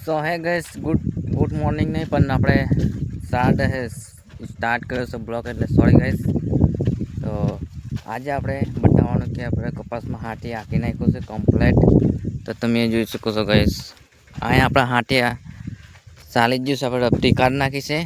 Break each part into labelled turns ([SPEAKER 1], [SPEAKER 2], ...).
[SPEAKER 1] સો હે ગઈસ good morning નહીં પણ આપણે સ્ટાર્ટ કર્યો છે બ્લોગ એટલે સોરી ગઈસ. તો આજે આપણે બતાવવાનું કે આપણે કપાસમાં હાથી હાંકી નાખ્યું છે કમ્પ્લેટ. તો તમે જોઈ શકો છો ગઈસ, અહીંયા આપણા હાથી ચાલી જ ગયું છે, આપણે રફતી કાઢી નાખી છે.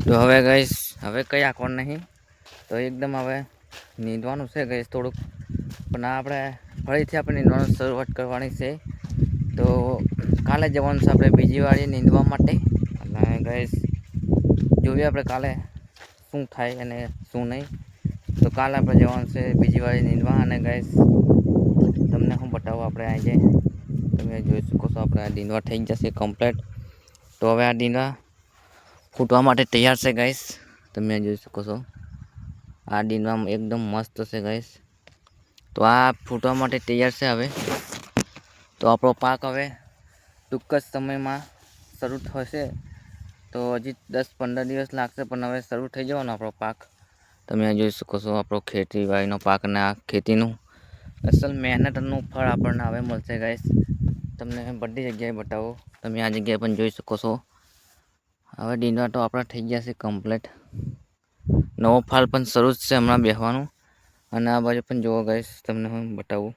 [SPEAKER 1] તો હવે ગઈસ હવે કંઈ આંકવાનું નહીં, તો એકદમ હવે નીંદવાનું છે ગઈસ થોડુંક, પણ આપણે ફરીથી આપણે નીંદવાનું શરૂઆત કરવાની છે. તો કાલે જવાનું છે આપણે બીજી વાળી નીંદવા માટે, અને ગઈસ જોઈએ આપણે કાલે શું થાય અને શું નહીં. તો કાલે આપણે જવાનું છે બીજી વાળી નીંદવા, અને ગઈસ તમને હું બતાવું આપણે આજે તમે જોઈ શકો છો આપણે આ નીંદવા થઈ જશે કમ્પ્લેટ. તો હવે આ નીંદવા ફૂટવા માટે તૈયાર છે ગઈસ, તમે જોઈ શકો છો આ નીંદવા એકદમ મસ્ત છે ગઈસ. તો આ ફૂટવા માટે તૈયાર છે. હવે તો આપણો પાક હવે ટૂંક જ સમયમાં શરૂ થશે. તો હજી 10-15 દિવસ લાગશે, પણ હવે શરૂ થઈ જવાનો આપણો પાક. તમે જોઈ શકો છો આપણો ખેતીવાડીનો પાક, અને આ ખેતીનું અસલ મહેનતનું ફળ આપણને હવે મળશે ગાઈસ. તમને બધી જગ્યાએ બતાવો, તમે આ જગ્યાએ પણ જોઈ શકો છો. હવે ડીંડવા તો આપણા થઈ ગયા છે કમ્પ્લેટ. નવો ફાલ પણ શરૂ જ છે હમણાં બેસવાનું, અને આ બાજુ પણ જોવો ગાઈસ, તમને હું બતાવું.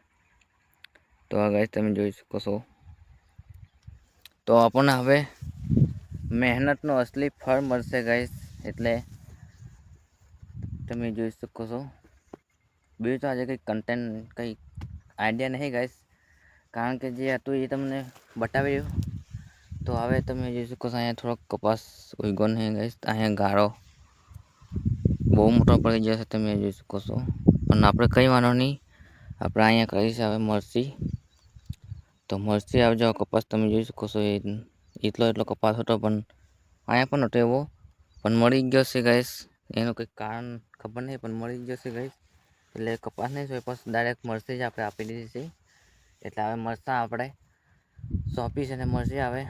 [SPEAKER 1] તો આ ગાઈસ તમે જોઈ શકો છો. તો આપણને હવે મહેનતનું અસલી ફળ મળશે ગાઈસ, એટલે તમે જોઈ શકો છો. બીજું તો આજે કંઈ કન્ટેન્ટ કંઈ આઈડિયા નહીં ગાઈસ, કારણ કે જે હતું એ તમને બતાવી રહ્યું. તો હવે તમે જોઈ શકો છો અહીંયા થોડોક કપાસ ઉગ્યો નહીં ગાઈસ, અહીંયા ગાળો બહુ મોટો પડી જશે, તમે જોઈ શકો છો. પણ આપણે કંઈ વાંધો નહીં, આપણે અહીંયા કરી છે હવે મરસી. તો મરસી આવી જાઓ કપાસ, તમે જોઈ શકો છો એટલો કપાસ હતો, પણ અહીંયા પણ હતો એવો, પણ મળી ગયો છે ગાઈસ. એનું કંઈક કારણ ખબર નહીં, પણ મળી ગયો છે ગાઈસ. એટલે કપાસ નહીં સોંપ્યો, બસ ડાયરેક્ટ મરસી જ આપણે આપી દીધી છે. એટલે હવે મરચાં આપણે સોંપી છે, અને મરસી હવે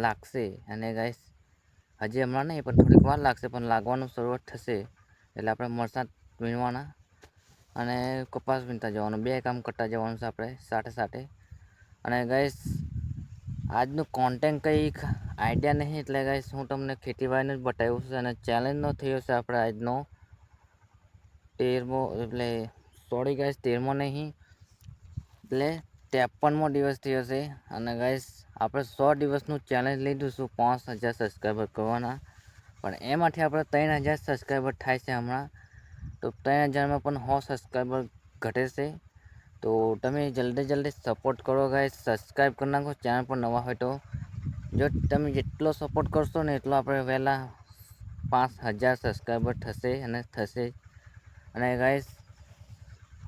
[SPEAKER 1] લાગશે. અને ગાઈસ હજી હમણાં નહીં, પણ થોડીક વાર લાગશે, પણ લાગવાનું શરૂઆત થશે. એટલે આપણે મરચાં વીણવાના અને કપાસ વીણતા જવાનું, બે કામ કરતા જવાનું છે આપણે સાથે સાથે. અને ગાઈસ આજનું કોન્ટેન્ટ કંઈક આઈડિયા નહીં, એટલે ગાઈસ હું તમને ખેતીવાડીનું જ બતાવ્યું છે. અને ચેલેન્જનો થયો છે આપણે આજનો 13મો, એટલે સોરી ગાઈસ 13મો નહીં, એટલે 53મો દિવસ થયો છે. અને ગાઈસ આપણે 100 દિવસનું ચેલેન્જ લીધું છું 5000 સબસ્ક્રાઈબર કરવાના, પણ એમાંથી આપણે 3000 સબસ્ક્રાઈબર થાય છે હમણાં. તો 3000માં પણ 100 સબસ્ક્રાઈબર ઘટે છે. તો તમે જલ્દી સપોર્ટ કરો ગાઈસ, સબસ્ક્રાઈબ કરી નાખો ચેનલ પર નવા હોય તો. જો તમે જેટલો સપોર્ટ કરશો ને એટલો આપણે વહેલા 5000 સબસ્ક્રાઈબર થશે અને થશે. અને ગાઈસ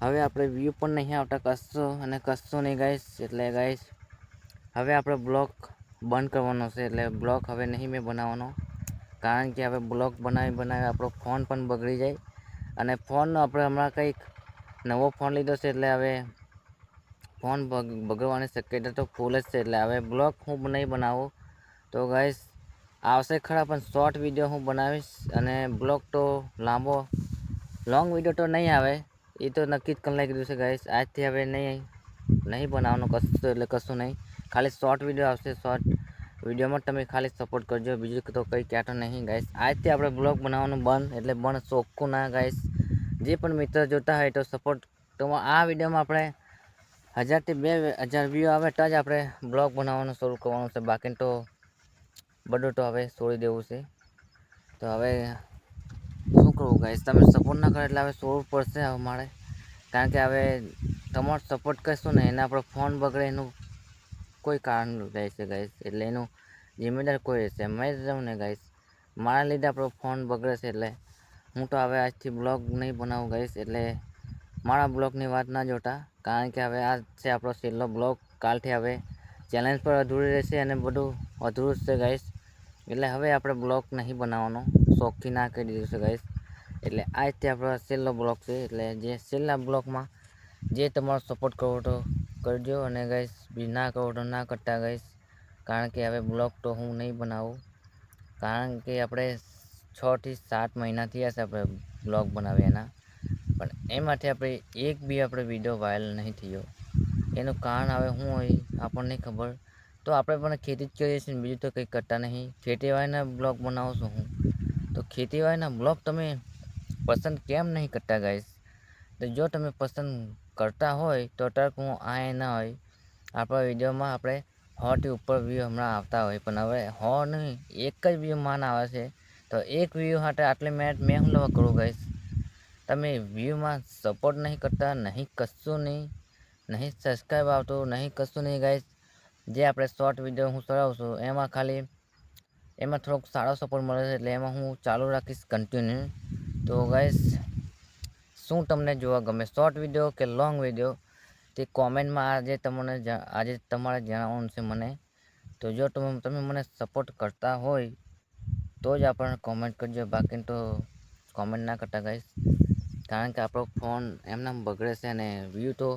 [SPEAKER 1] હવે આપણે વ્યૂ પણ નહીં આવતા કશું નહીં ગાઈસ. એટલે ગાઈસ હવે આપણે બ્લોગ બંધ કરવાનો છે, એટલે બ્લોગ હવે નહીં મેં બનાવવાનો, કારણ કે હવે બ્લોગ બનાવી આપણો ફોન પણ બગડી જાય. અને ફોન આપણે હમણાં કંઈક નવો ફોન લીધો છે, એટલે હવે ફોન બગડવાની શક્યતા તો ફૂલ જ છે. એટલે હવે બ્લોગ હું નહીં બનાવું. તો ગાઈસ આવશે ખરા, પણ શોર્ટ વિડીયો હું બનાવીશ. અને બ્લોગ તો લોંગ વિડીયો તો નહીં આવે, એ તો નક્કી જ કરી નાખ્યું છે ગાઈસ. આજથી હવે નહીં બનાવવાનું કશું, એટલે કશું નહીં, ખાલી શોર્ટ વિડીયો આવશે. શોર્ટ વિડીયોમાં તમે ખાલી સપોર્ટ કરજો, બીજું તો કંઈ કહેતો નહીં ગાઈસ. આજથી આપણે બ્લોગ બનાવવાનું બંધ, એટલે બંધ ચોખ્ખું ના ગાઈસ. જે પણ મિત્ર જોતા હોય તો સપોર્ટ, તો આ વિડીયોમાં આપણે 1000 થી 2000 વ્યૂ આવે તો જ આપણે બ્લોગ બનાવવાનું શરૂ કરવાનું છે, બાકી તો બધું તો હવે છોડી દેવું છે. તો હવે શું કરવું ગાઈસ, તમે સપોર્ટ ના કરો એટલે હવે છોડવું પડશે હવે મારે, કારણ કે હવે તમારો સપોર્ટ કરશું ને એને આપણો ફોન બગડે એનું કોઈ કારણ રહેશે ગાઈસ. એટલે એનું જિમ્મેદાર કોઈ રહેશે, મેં જ રહું ને ગાઈસ. મારા લીધે આપણો ફોન બગડે છે, એટલે હું તો હવે આજથી બ્લોગ નહીં બનાવું ગાઈસ. એટલે મારા બ્લોગની વાત ના જોતા, કારણ કે હવે આ છે આપણો છેલ્લો બ્લોગ. કાલથી હવે ચેલેન્જ પર અધૂરી રહેશે, અને બધું અધૂરું જ છે ગાઈસ. એટલે હવે આપણે બ્લોગ નહીં બનાવવાનો, શોખથી ના કહી દીધું છે ગાઈસ. એટલે આજથી આપણો છેલ્લો બ્લોગ છે. એટલે જે છેલ્લા બ્લોગમાં જે તમારો સપોર્ટ કરવો તો કરજો, અને ગાઈસ ના કરવો તો ના કરતા ગાઈસ, કારણ કે હવે બ્લોગ તો હું નહીં બનાવું. કારણ કે આપણે 6 થી 7 મહિના થયા છે આપણે બ્લોગ બનાવ્યા એના, પણ એમાંથી આપણે એક બી આપણે વિડીયો વાયરલ નહીં થયો. એનું કારણ હવે શું હોય આપણને ખબર, તો આપણે પણ ખેતી જ કરીએ છીએ, બીજું તો કંઈ કરતા નહીં. ખેતીવાડીના બ્લોગ બનાવું છું હું. તો ખેતીવાડીના બ્લોગ તમે પસંદ કેમ નહીં કરતા ગાઈસ? તો જો તમે પસંદ કરતા હોય તો તરત હું આ ના હોય આપણા વિડીયોમાં આપણે 100 થી ઉપર વ્યૂ હમણાં આવતા હોય, પણ હવે 100 નહીં, એક જ વ્યૂ માન આવે છે. તો એક વ્યૂ માટે આટલી મહેનત મેં હું લેવા કરું ગાઈસ? તમે વ્યૂમાં સપોર્ટ નહીં કરતા, નહીં કશું નહીં સબસ્ક્રાઈબ આવતું, નહીં કશું નહીં ગાઈસ. જે આપણે શોર્ટ વિડીયો હું ચડાવું છું એમાં થોડોક સારો સપોર્ટ મળે છે, એટલે એમાં હું ચાલુ રાખીશ કન્ટિન્યુ. તો ગાઈસ, શું તમને જોવા ગમે, શોર્ટ વિડીયો કે લોંગ વિડીયો, તે કોમેન્ટમાં આજે તમારે જણાવવાનું છે મને. તો જો તમે મને સપોર્ટ કરતા હોય તો જ આપણને કોમેન્ટ કરજો, બાકી તો કોમેન્ટ ના કરતા ગાઈસ. કારણ કે આપણો ફોન એમનામ બગડે છે અને વ્યૂ તો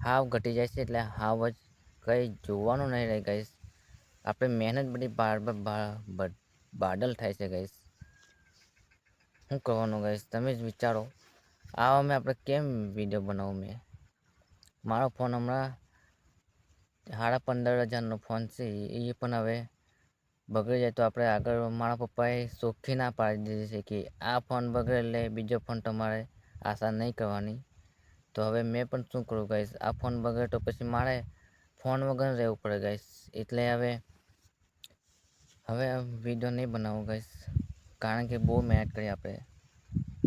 [SPEAKER 1] હાવ ઘટી જાય છે, એટલે હાવ જ કંઈ જોવાનું નહીં રહે ગાઈસ. આપણે મહેનત બધી બાદલ થાય છે ગાઈસ. શું કરવાનું ગાઈસ, તમે જ વિચારો. આવા મેં આપણે કેમ વિડીયો બનાવું? મારો ફોન હમણાં 15,500નો ફોન છે, એ પણ હવે બગડી જાય તો આપણે આગળ મારા પપ્પાએ ચોખ્ખી ના પાડી દીધી છે કે આ ફોન બગડે એટલે બીજો ફોન તમારે આશા નહીં કરવાની. તો હવે મેં પણ શું કરું ગાઈસ, આ ફોન બગડે તો પછી મારે ફોન વગર રહેવું પડે ગાઈસ. એટલે હવે વિડીયો નહીં બનાવું ગાઈસ, કારણ કે બહુ મહેનત કરી આપણે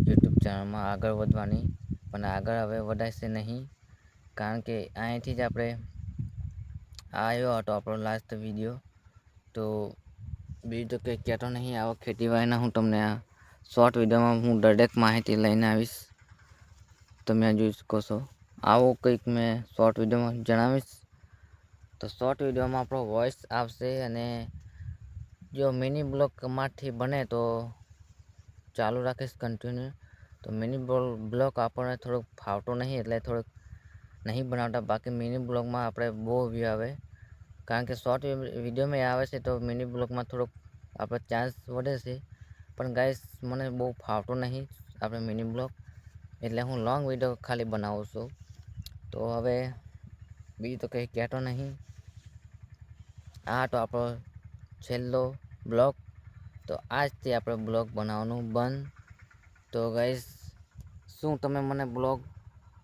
[SPEAKER 1] યુટ્યુબ ચેનલમાં આગળ વધવાની, પણ આગળ હવે વધારશે નહીં. કારણ કે અહીંથી જ આપણે આવ્યો હતો આપણો લાસ્ટ વિડીયો. તો બીજું તો કંઈ કહેતો નહીં. આવો ખેતીવાડીના હું તમને આ શોર્ટ વિડીયોમાં હું દરેક માહિતી લઈને આવીશ, તમે જોઈ શકો છો. આવો કંઈક મેં શોર્ટ વિડીયોમાં જણાવીશ. તો શોર્ટ વિડીયોમાં આપણો વોઇસ આવશે, અને જો મિની બ્લોગમાંથી બને તો ચાલુ રાખીશ કન્ટિન્યુ. તો મિની બ્લોગ આપણને થોડુંક ફાવતું નહીં, એટલે થોડુંક નહીં બનાવતા. બાકી મિની બ્લોગમાં આપણે બહુ વ્યૂ આવે, કારણ કે શોર્ટ વિડીયોમાં આવે છે તો મિની બ્લોગમાં થોડોક આપણે ચાન્સ વધે છે. પણ ગાઈસ, મને બહુ ફાવતું નહીં આપણે મિની બ્લોગ, એટલે હું લોંગ વિડીયો ખાલી બનાવું છું. તો હવે બીજું તો કંઈ કહેતો નહીં. આ તો આપણો છેલ્લો બ્લોગ. તો આજથી આપણે બ્લોગ બનાવવાનું બંધ. તો ગાઈસ, શું તમે મને બ્લોગ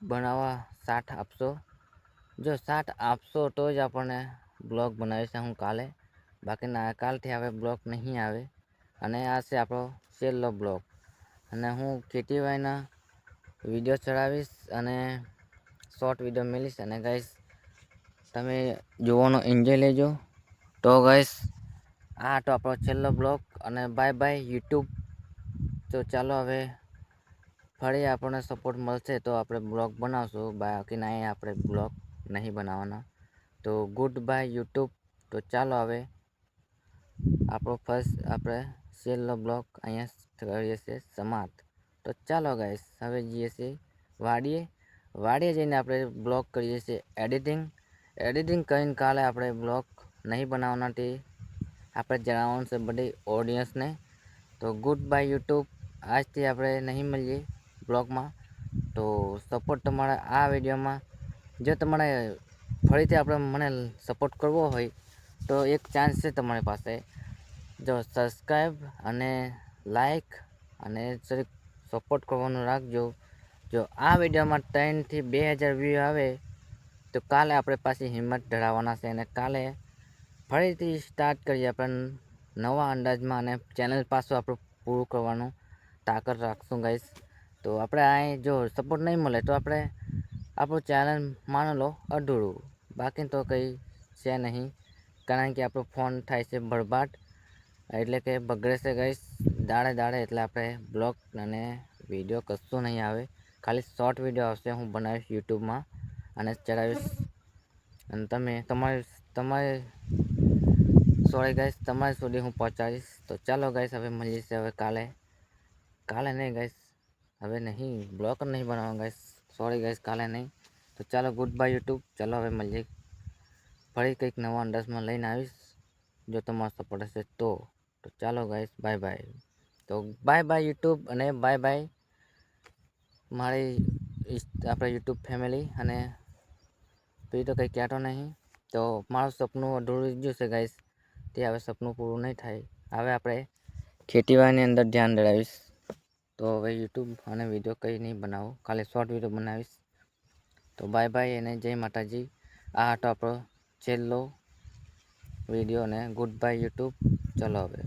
[SPEAKER 1] બનાવવા સાથ આપશો? જો સાથ આપશો તો જ આપણને બ્લોગ બનાવીશ હું કાલે, બાકીના કાલથી હવે બ્લોગ નહીં આવે. અને આ છે આપણો છેલ્લો બ્લોગ, અને હું ખેતીવાડીના વિડીયો ચડાવીશ અને શોર્ટ વિડીયો મેળવીશ. અને ગાઈસ, તમે જોવાનો એન્જોય લેજો. તો ગાઈસ, આ તો આપણો છેલ્લો બ્લોગ, અને બાય બાય યુટ્યુબ. તો ચાલો હવે ફરી આપણને સપોર્ટ મળશે તો આપણે બ્લોગ બનાવશું, બાકી ના આપણે બ્લોગ નહીં બનાવવાના. તો ગુડ બાય યુટ્યુબ. તો ચાલો હવે આપણો આપણે છેલ્લો બ્લોગ અહીંયા કરીએ છીએ સમાપ્ત. તો ચાલો ગાઈસ, હવે જઈએ છીએ વાડીએ જઈને આપણે બ્લોગ કરીએ છીએ એડિટિંગ કરીને કાલે આપણે બ્લોગ નહીં બનાવવાના, તે આપણે જણાવવાનું છે બધી ઓડિયન્સને. તો ગુડ બાય યુટ્યુબ. આજથી આપણે નહીં મળીએ બ્લોગમાં. તો સપોર્ટ તમારા આ વિડીયોમાં, જો તમારે ફરીથી આપણે મને સપોર્ટ કરવો હોય તો એક ચાન્સ છે તમારી પાસે. જો સબસ્ક્રાઈબ અને લાઈક અને સપોર્ટ કરવાનું રાખજો. જો આ વિડીયોમાં 3 થી 2,000 વ્યૂ આવે તો કાલે આપણે પાછી હિંમત ધરાવવાના છે, અને કાલે ફરીથી સ્ટાર્ટ કરીએ આપણે નવા અંદાજમાં, અને ચેનલ પાછું આપણું પૂરું કરવાનું તાકાત રાખશું ગાઈસ. તો આપણે અહીં જો સપોર્ટ નહીં મળે તો આપણે આપણું ચેનલ માની લો અધૂરું, બાકી તો કંઈ છે નહીં. કારણ કે આપણો ફોન થાય છે બરબાદ, એટલે કે બગડે છે ગાઈસ દાડે. એટલે આપણે બ્લોગ અને વિડીયો કશું નહીં આવે, ખાલી શોર્ટ વિડીયો આવશે, હું બનાવીશ યુટ્યુબમાં અને ચડાવીશ. અને તમારે સોરી ગાઈસ, તમારી સુધી હું પહોંચાડીશ. તો ચાલો ગાઈસ, હવે મળીએ છીએ હવે કાલે નહીં ગાઈસ, હવે નહીં બ્લોગ નહીં બનાવવાનું ગાઈસ, સોરી ગાઈસ, કાલે નહીં. તો ચાલો ગુડ બાય યુટ્યુબ. ચાલો હવે મળીએ, ફરી કંઈક નવા અંદાજમાં લઈને આવીશ, જો તમારો સપોર્ટ હશે તો. તો ચાલો ગાઈસ, બાય બાય. તો બાય બાય યુટ્યુબ, અને બાય બાય મારી આપણે યુટ્યુબ ફેમિલી. અને બીજું તો કંઈ કહેતો નહીં. તો મારું સપનું અધૂરું રહી ગયું છે ગાઈસ, તે હવે સપનું પૂરું નહીં થાય. હવે આપણે ખેતીવાડીની અંદર ધ્યાન ધરાવીશ. તો હવે યુટ્યુબ અને વિડીયો કંઈ નહીં બનાવું, ખાલી શોર્ટ વિડીયો બનાવીશ. તો બાય બાય અને જય માતાજી. આ હતો આપણો છેલ્લો વિડીયો અને ગુડ બાય યુટ્યુબ. ચલો હવે.